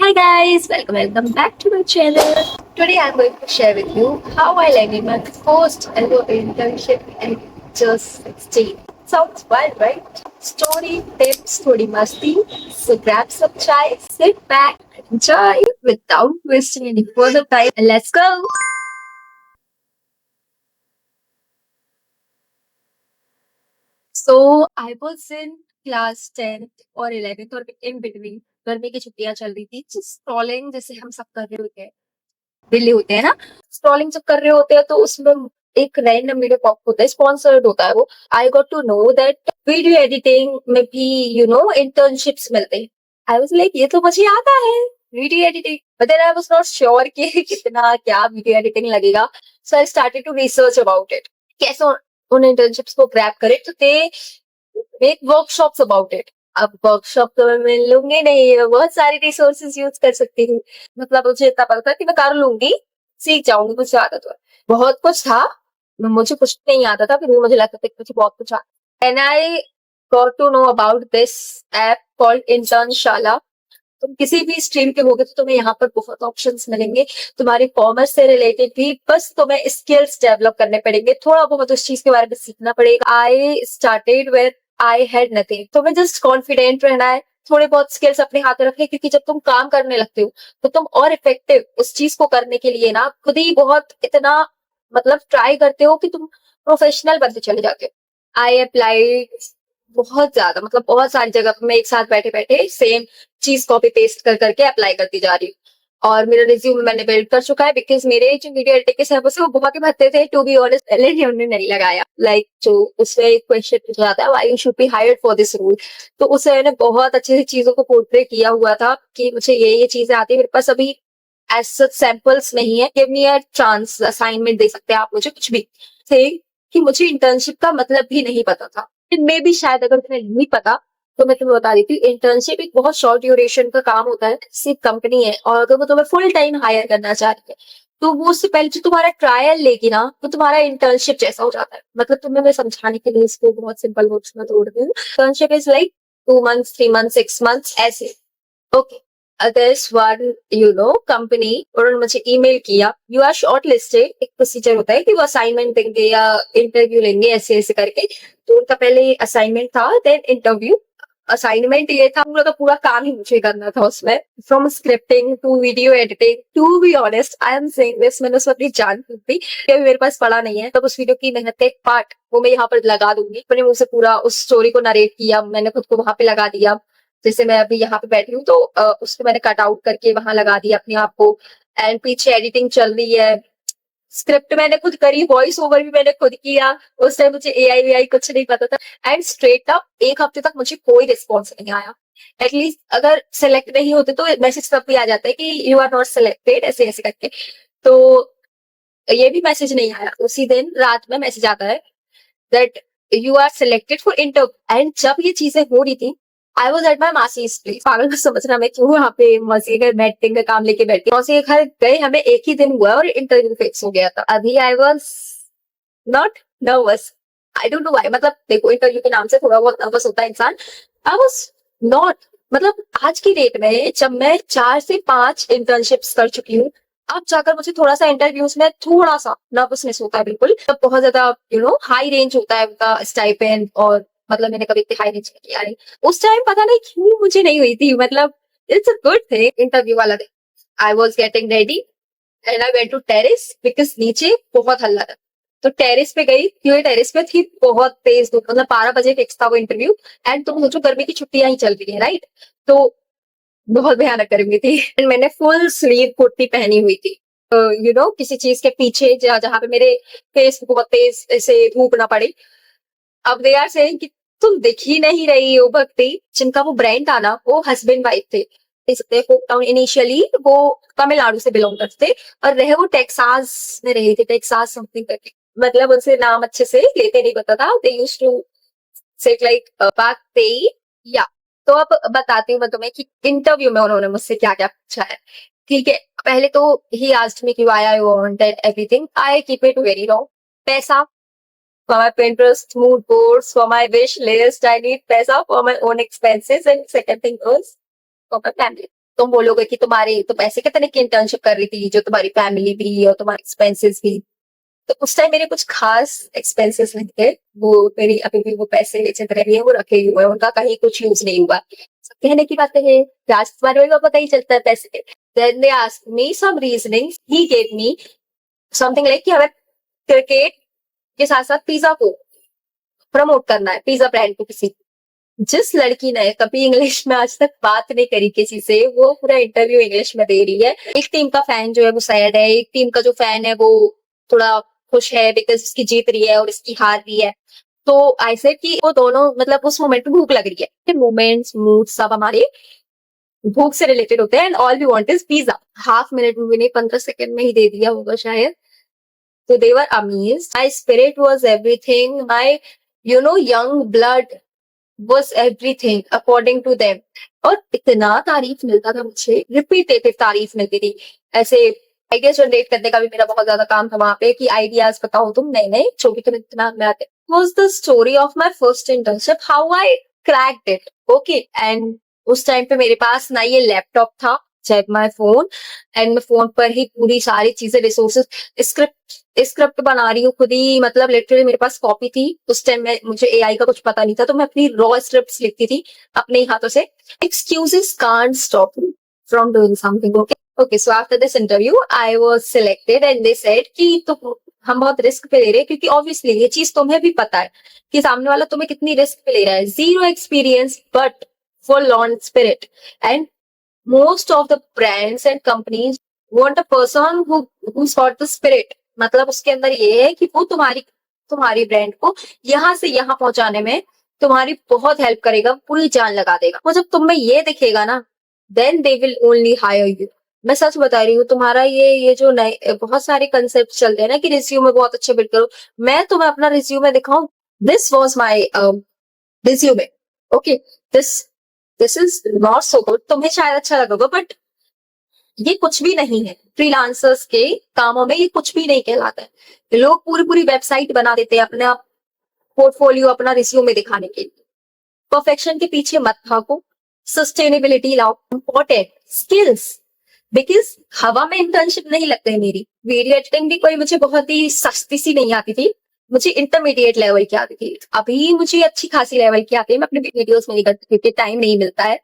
Hi guys, welcome back to my channel. Today I'm going to share with you how I landed my first ever internship in just 16. Sounds wild, right? Story, tips, थोड़ी मस्ती. So grab some chai, sit back, and enjoy without wasting any further time. And let's go. So I was in class 10th और 11th और in between गर्मी की छुट्टियां चल रही थी. स्क्रॉलिंग जैसे हम सब कर रहे होते हैं, विले होते हैं ना, स्क्रॉलिंग जब कर रहे होते हैं तो उसमें एक रैंडम वीडियो पॉप होता है, स्पॉन्सर्ड होता है वो. I got to know that video editing में भी इंटर्नशिप्स मिलते हैं. आई वाज लाइक ये तो मुझे आता है video editing, but then I was not sure कि कितना क्या वीडियो एडिटिंग लगेगा. So I started to research about it, कैसे उन इंटर्नशिप्स को ग्रैब करें. तो they make workshops about it. अब वर्कशॉप तो मैं मिल लूंगी नहीं, मैं बहुत सारी रिसोर्सेज यूज कर सकती हूँ. मतलब मुझे इतना पता था कि मैं कर लूंगी, सीख जाऊंगी, मुझे आदत है. बहुत कुछ था, मुझे कुछ नहीं आता था, फिर भी मुझे लगता था कि मुझे बहुत कुछ आता. And I got to know about this app called Internshala. तुम किसी भी स्ट्रीम के होगे तो तुम्हें यहाँ पर बहुत ऑप्शंस मिलेंगे. तुम्हारी कॉमर्स से रिलेटेड भी बस तुम्हें स्किल्स डेवलप करने पड़ेंगे, थोड़ा बहुत उस चीज के बारे में सीखना पड़ेगा. I started where I had nothing. तुम्हें जस्ट कॉन्फिडेंट रहना है, थोड़े बहुत स्किल्स अपने हाथ में रखने, क्योंकि जब तुम काम करने लगते हो तो तुम और इफेक्टिव उस चीज को करने के लिए ना खुद ही बहुत इतना ट्राई करते हो कि तुम प्रोफेशनल बनते चले जाते हो. आई अप्लाई बहुत ज्यादा, बहुत सारी जगह पे मैं एक साथ बैठे बैठे सेम चीज कॉपी पेस्ट कर करके अप्लाई करती जा रही हूँ. और मेरा रिज्यूम मैंने बिल्ड कर चुका है, बिकॉज मेरे जो वीडियो एडिटिंग के सर्विस है वो बहुत ही भद्दे थे, टू बी ऑनेस्ट. पहले ही उन्होंने नहीं लगाया. लाइक जो उसमें एक क्वेश्चन पूछा जाता है, why you should be hired for this role, तो उससे मैंने बहुत अच्छे से चीजों को पोर्ट्रे किया हुआ था कि मुझे ये चीजें आती है. मेरे पास अभी एज सच सैंपल्स नहीं है. Give me a chance, assignment दे सकते हैं आप मुझे, कुछ भी. थे कि मुझे इंटर्नशिप का मतलब भी नहीं पता था. मे भी शायद अगर तुम्हें नहीं पता तो मैं तुम्हें बता देती हूँ. इंटर्नशिप एक बहुत शॉर्ट ड्यूरेशन का काम होता है. सिर्फ कंपनी है और अगर वो तुम्हें फुल टाइम हायर करना चाह रही है तो वो उससे पहले जो तुम्हारा ट्रायल लेगी ना, तो तुम्हारा इंटर्नशिप जैसा हो जाता है. तुम्हें मैं समझाने के लिए इसको बहुत सिंपल वर्ड्स में तोड़ दूँ. Internship is like 2 months, 3 months, 6 months ऐसे. ओके. there's one कंपनी, उन्होंने मुझे ईमेल किया, यू आर शॉर्ट लिस्टेड. एक प्रोसीजर होता है कि वो असाइनमेंट देंगे या इंटरव्यू लेंगे, ऐसे ऐसे करके. तो उनका पहले असाइनमेंट था, देन इंटरव्यू. असाइनमेंट ये था, पूरा का पूरा काम ही मुझे करना था उसमें, from scripting to video editing. To be honest I am saying this, मैंने उसमें अपनी जान फूंक दी. अभी मेरे पास पड़ा नहीं है, तब उस वीडियो की मेहनत का एक पार्ट वो मैं यहाँ पर लगा दूंगी. मैंने मुझसे पूरा उस स्टोरी को नरेट किया, मैंने खुद को वहां पे लगा दिया. जैसे मैं अभी यहाँ पे बैठी हूँ तो उसको मैंने कट आउट करके वहां लगा दिया अपने आप को. एंड पीछे एडिटिंग चल रही है, स्क्रिप्ट मैंने खुद करी, वॉइस ओवर भी मैंने खुद किया. उस टाइम मुझे एआई वीआई कुछ नहीं पता था. एंड स्ट्रेट अप 1 हफ्ते तक मुझे कोई रिस्पॉन्स नहीं आया. एटलीस्ट अगर सिलेक्ट नहीं होते तो मैसेज तब भी आ जाता है कि यू आर नॉट सिलेक्टेड, ऐसे ऐसे करके. तो ये भी मैसेज नहीं आया. उसी दिन रात में मैसेज आता है that you are selected for interview. And जब ये चीजें हो रही थी, I was at my masi's place. पागल को समझना मैं क्यों वहाँ पे मौसी के घर मेटिंग का काम लेके बैठी. मौसी के घर गए, हमें एक ही दिन हुआ और इंटरव्यू फिक्स हो गया था. अभी I was not nervous. I don't know why. देखो, इंटरव्यू के नाम से थोड़ा बहुत नर्वस होता है इंसान. I was not. आज की डेट में जब मैं 4 से 5 इंटर्नशिप्स कर चुकी हूँ, अब जाकर मुझे थोड़ा सा इंटरव्यूज में थोड़ा सा नर्वसनेस होता है. बिल्कुल तब बहुत ज्यादा हाई रेंज होता है उनका स्टाइपेंड, और मैंने कभी इतनी हाई रेंज नहीं किया है. उस टाइम पता नहीं क्यों मुझे नहीं हुई थी. It's a good thing. Interview वाला दिन I was getting ready and I went to terrace, because नीचे बहुत हल्ला था. तो टेरिस पे गई, क्योंकि टेरिस पे थी बहुत तेज धूप, 12 बजे फिक्स था वो इंटरव्यू. एंड तुम सोचो गर्मी की छुट्टियां ही चल रही है, राइट. तो बहुत भयानक गर्मी थी. मैंने फुल स्लीव कुर्ती पहनी हुई थी, किसी चीज के पीछे जहां पे मेरे फेस बहुत तेज ऐसे धूप ना पड़े. अब दे आर सेइंग कि तुम दिख ही नहीं रही हो. भक्ति, जिनका वो ब्रांड था ना, वो हस्बैंड वाइफ थे. फोक टाउन इनिशियली वो तमिलनाडु से बिलोंग करते थे और रहे वो टेक्सास में रहे थे, टेक्सास समथिंग करके. उनसे नाम अच्छे से लेते नहीं पता था. दे यूज्ड टू से लाइक बात पे. या तो अब बताती हूँ मैं तुम्हें कि इंटरव्यू में उन्होंने मुझसे क्या क्या पूछा है. ठीक है, पहले तो ही आस्क्ड मी कि why I wanted everything. I keep it very raw. पैसा, for my Pinterest mood boards, for my wish list, I need paisa for my own expenses, and second thing is for my family. तुम बोलोगे कि तुम्हारे तो पैसे कितने की internship कर रही थी, जो तुम्हारी फैमिली भी और तुम्हारे एक्सपेंसेस भी। तो उस टाइम मेरे कुछ खास एक्सपेंसेस नहीं थे। वो मेरी अभी भी वो पैसे जित रहे हैं वो रखे हुए हैं, उनका कहीं कुछ यूज नहीं हुआ। सब कहने की बातें है, राजकुमार भाई को पता ही चलता है पैसे के। Then they asked me some reasoning, he gave me something like कि हमें क्रिकेट के साथ साथ पिज्जा को प्रमोट करना है, पिज्जा ब्रांड को किसी। जिस लड़की ने कभी इंग्लिश में आज तक बात नहीं करी किसी से, वो पूरा इंटरव्यू इंग्लिश में दे रही है। एक टीम का फैन जो है वो सैड है, एक टीम का जो फैन है वो थोड़ा खुश है बिकॉज उसकी जीत रही है और इसकी हार रही है। तो आई सेड कि वो दोनों मतलब उस मोमेंट में भूख लग रही है। मोमेंट्स मूड सब हमारे भूख से रिलेटेड होते हैं and all we want is pizza. Half minute में भी नहीं, 15 सेकंड में ही दे दिया होगा शायद। So they were amazed. My spirit was everything. My, young blood was everything according to them. और इतना तारीफ मिलता था मुझे, रिपीटेटिव तारीफ मिलती थी। ऐसे आइडिया जनरेट करने का भी मेरा बहुत ज्यादा काम था वहां पे कि आइडियाज बताओ तुम नए नए जो भी तुम्हें दिमाग में आते। Was the story of my first internship, how I cracked it. Okay, and उस टाइम पे मेरे पास ना ये लैपटॉप था, चेक माय फोन, एंड मैं फोन पर ही पूरी सारी चीजें रिसोर्सेज, स्क्रिप्ट बना रही हूँ खुद ही। मतलब लिटरली मेरे पास कॉपी थी उस टाइम में, मुझे एआई का कुछ पता नहीं था, तो मैं अपनी रॉ स्क्रिप्ट्स लिखती थी अपने ही हाथों से। Excuses can't stop you from doing something. Okay, so after this interview I was selected and they said कि तुम, हम बहुत रिस्क पे ले रहे हैं, क्योंकि ऑब्वियसली ये चीज तुम्हें भी पता है कि सामने वाला तुम्हें कितनी रिस्क पे ले रहा है। Zero experience but full on spirit, and most of the brands and companies want a person who's got the spirit। मतलब उसके अंदर ये है कि वो तुम्हारी ब्रांड को यहाँ से यहाँ पहुंचाने में तुम्हारी बहुत हेल्प करेगा, पूरी जान लगा देगा। वो जब तुम में ये दिखेगा ना, then they will only hire you. मैं सच बता रही हूँ, तुम्हारा ये जो नए बहुत सारे कंसेप्ट चलते हैं ना कि रिज्यूमे बहुत अच्छे बिल्ड करो, मैं तुम्हें अपना रिज्यूमे दिखाऊं। This was my resume. Okay, this this is not so good, तुम्हें शायद अच्छा लगेगा बट ये कुछ भी नहीं है। फ्रीलांसर्स के कामों में ये कुछ भी नहीं कहलाता है। लोग पूरी पूरी वेबसाइट बना देते हैं अपना पोर्टफोलियो, अपना रिज्यूमे दिखाने के लिए। परफेक्शन के पीछे मत भागो, सस्टेनेबिलिटी लाओ, इंपॉर्टेंट स्किल्स। बिकॉज हवा में इंटर्नशिप नहीं लगते है मेरी। वीडियो एडिटिंग भी कोई मुझे बहुत ही सस्ती सी नहीं आती थी, मुझे इंटरमीडिएट लेवल की आती थी। अभी मुझे अच्छी खासी लेवल की आती है, मैं अपने वीडियोस में नहीं करती क्योंकि टाइम नहीं मिलता है।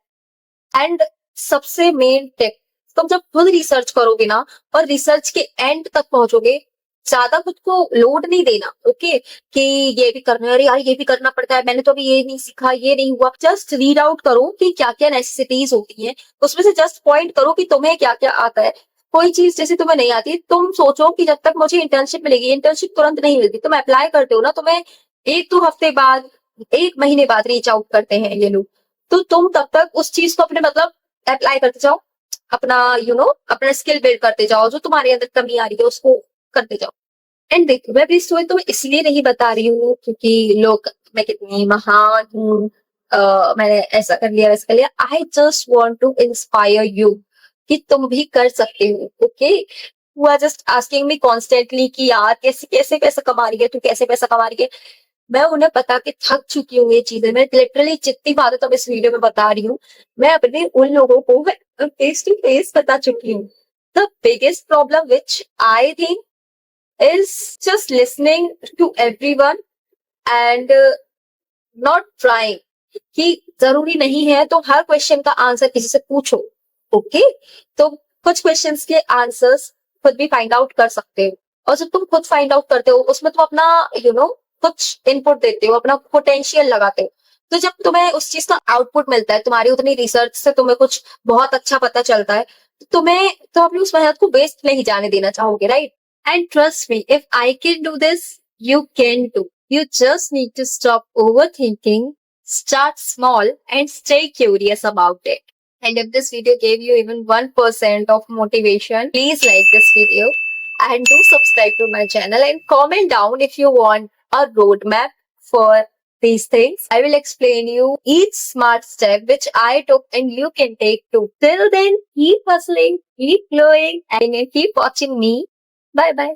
एंड सबसे मेन टिप, तुम जब खुद रिसर्च करोगे ना और रिसर्च के एंड तक पहुंचोगे, ज्यादा खुद को लोड नहीं देना। ओके, कि ये भी करना है, अरे यार ये भी करना पड़ता है, मैंने तो अभी ये नहीं सीखा, ये नहीं हुआ। जस्ट रीड आउट करो कि क्या क्या नेसेसिटीज होती है, उसमें से जस्ट पॉइंट करो कि तुम्हें क्या क्या आता है। कोई चीज जैसे तुम्हें नहीं आती, तुम सोचो कि जब तक मुझे इंटर्नशिप मिलेगी, इंटर्नशिप तुरंत नहीं मिलती। तुम अप्लाई करते हो ना, तुम्हें 1-2 हफ्ते बाद, 1 महीने बाद रीच आउट करते हैं ये लोग। तो तुम तब तक उस चीज को अपने मतलब अप्लाई करते जाओ, अपना अपना स्किल बिल्ड करते जाओ, जो तुम्हारे अंदर कमी आ रही है उसको करते जाओ। एंड देखो, मैं अपनी स्टोरी तुम्हें इसलिए नहीं बता रही हूँ क्योंकि लोग, मैं कितनी महान हूँ, मैंने ऐसा कर लिया वैसा कर लिया। I just want to inspire you कि तुम भी कर सकते हो। Okay, you are just asking me constantly कि यार कैसे कैसे पैसा कमा रही है तू, कैसे पैसा कमा रही है। मैं उन्हें बता के थक चुकी हूँ ये चीजें। मैं लिटरली जितनी बातें तो इस वीडियो में बता रही हूँ, मैं अपने उन लोगों को फेस टू फेस बता चुकी हूँ। The biggest problem which I think is just listening to everyone and not trying। कि जरूरी नहीं है तो हर क्वेश्चन का आंसर किसी से पूछो। ओके, तो कुछ क्वेश्चंस के आंसर्स खुद भी फाइंड आउट कर सकते हो, और जब तुम खुद फाइंड आउट करते हो उसमें तुम अपना कुछ इनपुट देते हो, अपना पोटेंशियल लगाते हो। तो जब तुम्हें उस चीज का आउटपुट मिलता है, तुम्हारी उतनी रिसर्च से तुम्हें कुछ बहुत अच्छा पता चलता है, तो तुम अपनी उस मेहनत को वेस्ट नहीं जाने देना चाहोगे, right? And trust me, if I can do this, you can too. You just need to stop overthinking, start small, and stay curious about it. And if this video gave you even 1% of motivation, please like this video and do subscribe to my channel and comment down if you want a roadmap for these things. I will explain you each smart step which I took and you can take too. Till then, keep hustling, keep glowing, and keep watching me. Bye bye.